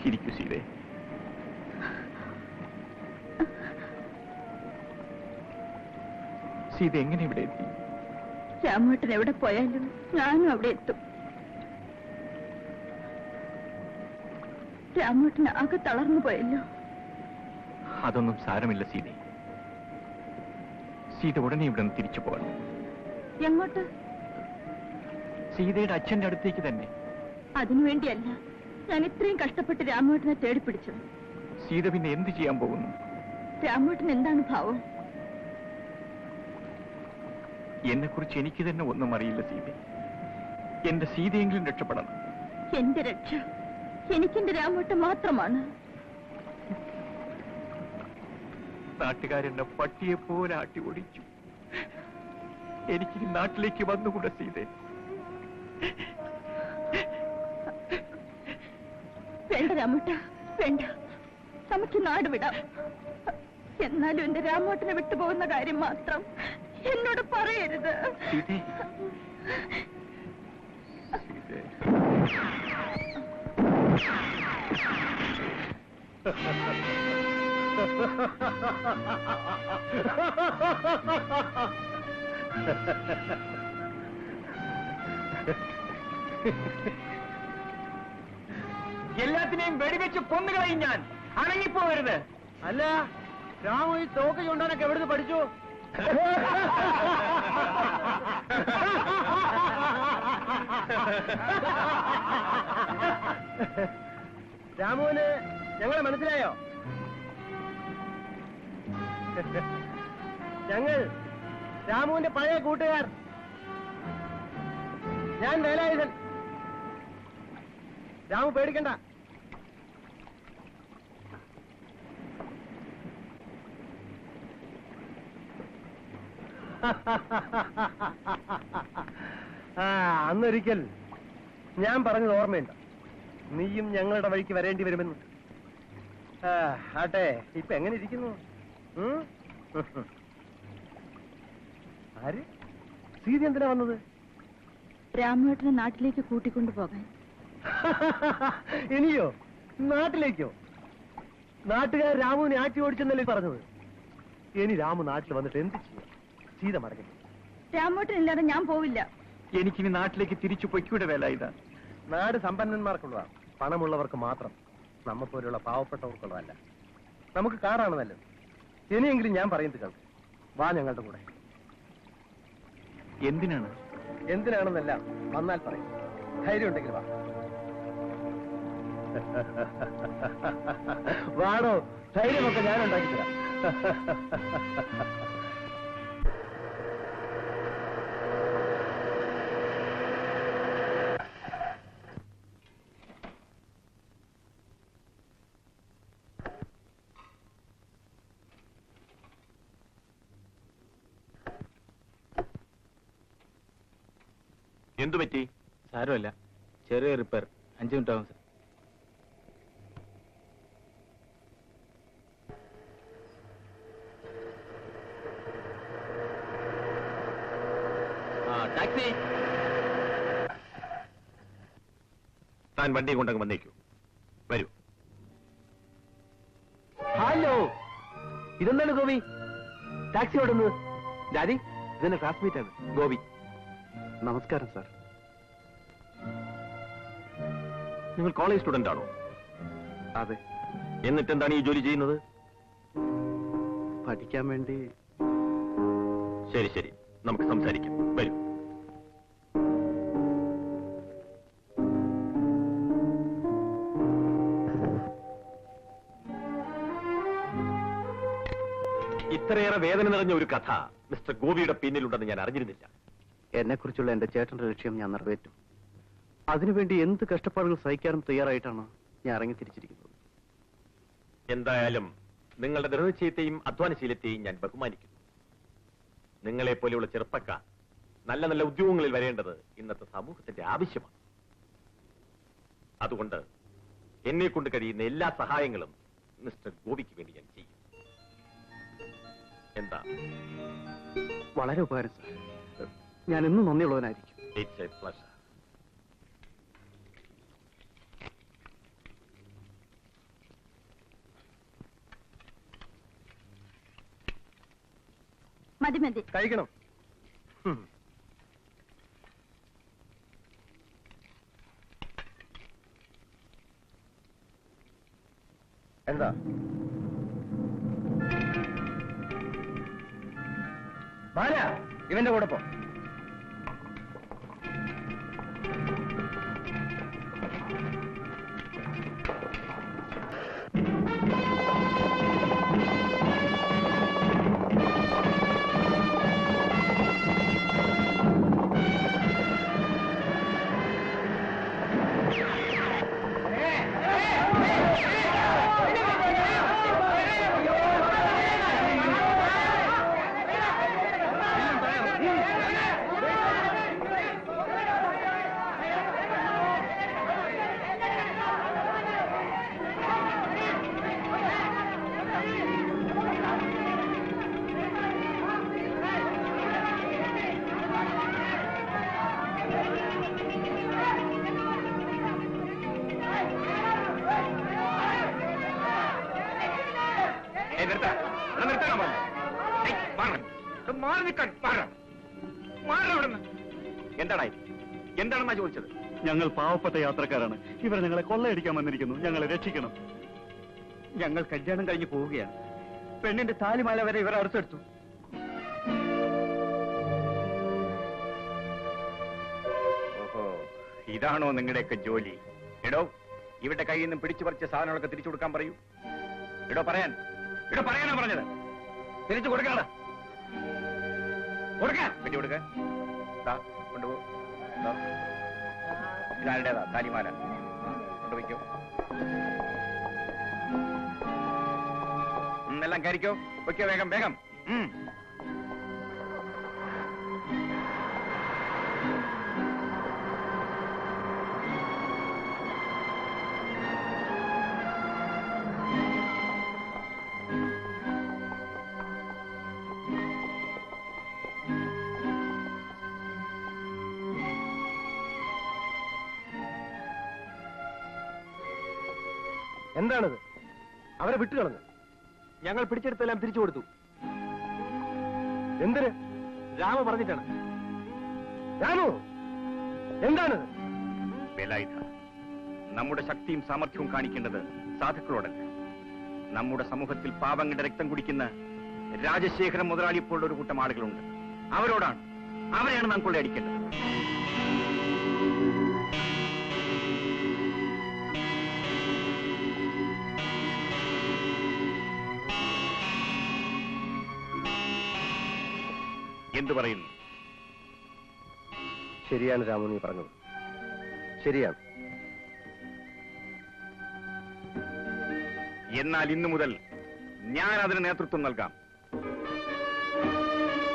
ഇരിക്കൂ സീതേ. സീത എങ്ങനെ ഇവിടെ എത്തി? രാമേട്ടൻ എവിടെ പോയാലും ഞാനും അവിടെ എത്തും. രാമേട്ടൻ ആകെ തളർന്നു പോയല്ലോ. അതൊന്നും സാരമില്ല സീത. സീത ഉടനെ ഇവിടെ നിന്ന് തിരിച്ചു പോകണം. എങ്ങോട്ട്? സീതയുടെ അച്ഛന്റെ അടുത്തേക്ക് തന്നെ. അതിനുവേണ്ടിയല്ല ഞാൻ ഇത്രയും കഷ്ടപ്പെട്ട് രാമേട്ടനെ തേടിപ്പിടിച്ചത്. സീത പിന്നെ എന്ത് ചെയ്യാൻ പോകുന്നു? രാമേട്ടൻ എന്താണ് ഭാവം? എന്നെക്കുറിച്ച് എനിക്ക് തന്നെ ഒന്നും അറിയില്ല സീത. എന്റെ സീതയെങ്കിലും രക്ഷപ്പെടണം. എന്റെ രക്ഷ എനിക്കെന്റെ രാമേട്ടൻ മാത്രമാണ്. നാട്ടുകാരെന്നെ പട്ടിയെപ്പോലെ ആട്ടി ഓടിച്ചു. എനിക്കിനി നാട്ടിലേക്ക് വന്നുകൂടെ സീതേ? വേണ്ട രാമേട്ട, വേണ്ട. നമുക്ക് നാട് വിടാം. എന്നാലും എന്റെ രാമേട്ടനെ വിട്ടുപോകുന്ന കാര്യം മാത്രം എന്നോട് പറയരുത്. സീതേ, സീതേ. എല്ലാത്തിനെയും വെടിവെച്ച് കൊന്നുകളയും ഞാൻ. അണങ്ങിപ്പോവരുത്. അല്ല, രാമു ഈ തോക്ക് ചൂണ്ടാനൊക്കെ എവിടുന്ന് പഠിച്ചു? രാമുവിന് ഞങ്ങളെ മനസ്സിലായോ? ഞങ്ങൾ രാമുവിന്റെ പഴയ കൂട്ടുകാർ. ഞാൻ വേലായുധൻ. രാമു പേടിക്കണ്ട. അന്നൊരിക്കൽ ഞാൻ പറഞ്ഞത് ഓർമ്മയുണ്ട്, നീയും ഞങ്ങളുടെ വഴിക്ക് വരേണ്ടി വരുമെന്ന്. ആട്ടെ, ഇപ്പൊ എങ്ങനെ ഇരിക്കുന്നു? ആര്? സീത എന്തിനാ വന്നത്? രാമേട്ടനെ നാട്ടിലേക്ക് കൂട്ടിക്കൊണ്ടുപോകാൻ. ഇനിയോ? നാട്ടിലേക്കോ? നാട്ടുകാർ രാമുവിനെ ആട്ടി ഓടിച്ചെന്നല്ലേ പറഞ്ഞത്? ഇനി രാമു നാട്ടിൽ വന്നിട്ട് എന്ത് ചെയ്യും? സീത മടങ്ങി. രാമേട്ടൻ ഇല്ലാതെ ഞാൻ പോവില്ല. എനിക്കിനി നാട്ടിലേക്ക് തിരിച്ചു പൊയ്ക്കൂടെ വേലായുധ? നാട് സമ്പന്നന്മാർക്കുള്ളതാണ്, പണമുള്ളവർക്ക് മാത്രം. നമ്മെപ്പോലുള്ള പാവപ്പെട്ടവർക്കുള്ളതല്ല. നമുക്ക് കാടാണ് നല്ലത്. ഇനിയെങ്കിലും ഞാൻ പറയുന്നത് കേൾക്കും. വാ ഞങ്ങളുടെ കൂടെ. എന്തിനാണ്? എന്തിനാണെന്നല്ല, വന്നാൽ പറയും. ധൈര്യം ഉണ്ടെങ്കിൽ വാ. വാടോ, ധൈര്യമൊക്കെ ഞാൻ ഉണ്ടാക്കിത്തരാം. എന്തു പറ്റി? സാരമല്ല, ചെറിയ റിപ്പയർ. 5 മിനിറ്റ് ആവും സർ. ടാക്സി. താൻ വണ്ടി കൊണ്ടങ്ങ് വന്നേക്കൂ. വരൂ. ഹലോ, ഇതെന്താണ് ഗോപി? ടാക്സി ഓടുന്നത്? ഡാഡി, ഇതെന്റെ ക്ലാസ്മേറ്റ് ആണ് ഗോപി. നമസ്കാരം സാർ. നിങ്ങൾ കോളേജ് സ്റ്റുഡന്റ് ആണോ? അതെ. എന്നിട്ട് എന്താണ് ഈ ജോലി ചെയ്യുന്നത്? പഠിക്കാൻ വേണ്ടി. ശരി ശരി, നമുക്ക് സംസാരിക്കാം. വരൂ. ഇത്രയേറെ വേദന നിറഞ്ഞ ഒരു കഥ മിസ്റ്റർ ഗോപിയുടെ പിന്നിലുണ്ടെന്ന് ഞാൻ അറിഞ്ഞിരുന്നില്ല. എന്നെക്കുറിച്ചുള്ള എന്റെ ചേട്ടന്റെ ലക്ഷ്യം ഞാൻ നിറവേറ്റും. അതിനുവേണ്ടി എന്ത് കഷ്ടപ്പാടുകൾ സഹിക്കാനും തയ്യാറായിട്ടാണ് ഞാൻ ഇറങ്ങി തിരിച്ചിരിക്കുന്നത്. എന്തായാലും നിങ്ങളുടെ ദൃഢനിശ്ചയത്തെയും അധ്വാനശീലത്തെയും ഞാൻ ബഹുമാനിക്കുന്നു. നിങ്ങളെപ്പോലെയുള്ള ചെറുപ്പക്കാർ നല്ല നല്ല ഉദ്യോഗങ്ങളിൽ വരേണ്ടത് ഇന്നത്തെ സമൂഹത്തിന്റെ ആവശ്യമാണ്. അതുകൊണ്ട് എന്നെ കൊണ്ട് കഴിയുന്ന എല്ലാ സഹായങ്ങളും മിസ്റ്റർ ഗോപിക്ക് വേണ്ടി ഞാൻ ചെയ്യും. എന്താ? വളരെ ഉപകാരം സാർ. ഞാൻ എന്നും നന്ദിയുള്ളവനായിരിക്കും. It's A pleasure. മതി മതി. കഴിക്കണം. എന്താ? ബാല, ഇവന്റെ കൂടെ പോ. എന്താണെന്നാ ചോദിച്ചത്? ഞങ്ങൾ പാവപ്പെട്ട യാത്രക്കാരാണ്. ഇവർ ഞങ്ങളെ കൊള്ളയടിക്കാൻ വന്നിരിക്കുന്നു. ഞങ്ങളെ രക്ഷിക്കണം. ഞങ്ങൾ കല്യാണം കഴിഞ്ഞ് പോവുകയാണ്. പെണ്ണിന്റെ താലിമാല വരെ ഇവർ അടുത്തെടുത്തു. ഓഹോ, ഇതാണോ നിങ്ങളുടെയൊക്കെ ജോലി? എടോ, ഇവരുടെ കയ്യിൽ നിന്നും പിടിച്ചു പറിച്ച സാധനങ്ങളൊക്കെ തിരിച്ചു കൊടുക്കാൻ പറയൂ. പറയാനാ പറഞ്ഞത്. തിരിച്ചു കൊടുക്കാടാ. കൊടുക്കാൻ വേണ്ടി കൊടുക്ക. കൊണ്ടുപോ. ഇതാരുടേതാ താലിമാല? കൊണ്ടുപോയിക്കോ. എല്ലാം കയറിക്കോ. വയ്ക്കോ, വേഗം വേഗം. എന്താണിത്? അവരെ വിട്ടുകളഞ്ഞു. ഞങ്ങൾ പിടിച്ചെടുത്തെല്ലാം തിരിച്ചു കൊടുത്തു. എന്തിന്? രാമ പറഞ്ഞിട്ടാണ്. രാമു, എന്താണിത്? വേലായുധ, നമ്മുടെ ശക്തിയും സാമർഥ്യവും കാണിക്കേണ്ടത് സാധുക്കളോടല്ല. നമ്മുടെ സമൂഹത്തിൽ പാവങ്ങളുടെ രക്തം കുടിക്കുന്ന രാജശേഖരൻ മുതലാളി പോലുള്ള ഒരു കൂട്ടം ആളുകളുണ്ട്. അവരോടാണ്. അവരെയാണ് നാം കൊള്ളയടിക്കേണ്ടത്. എന്തു പറയുന്നു? ശരിയാണ് രാമു, നീ പറഞ്ഞത് ശരിയാണ്. എന്നാൽ ഇന്നു മുതൽ ഞാൻ അതിന് നേതൃത്വം നൽകാം.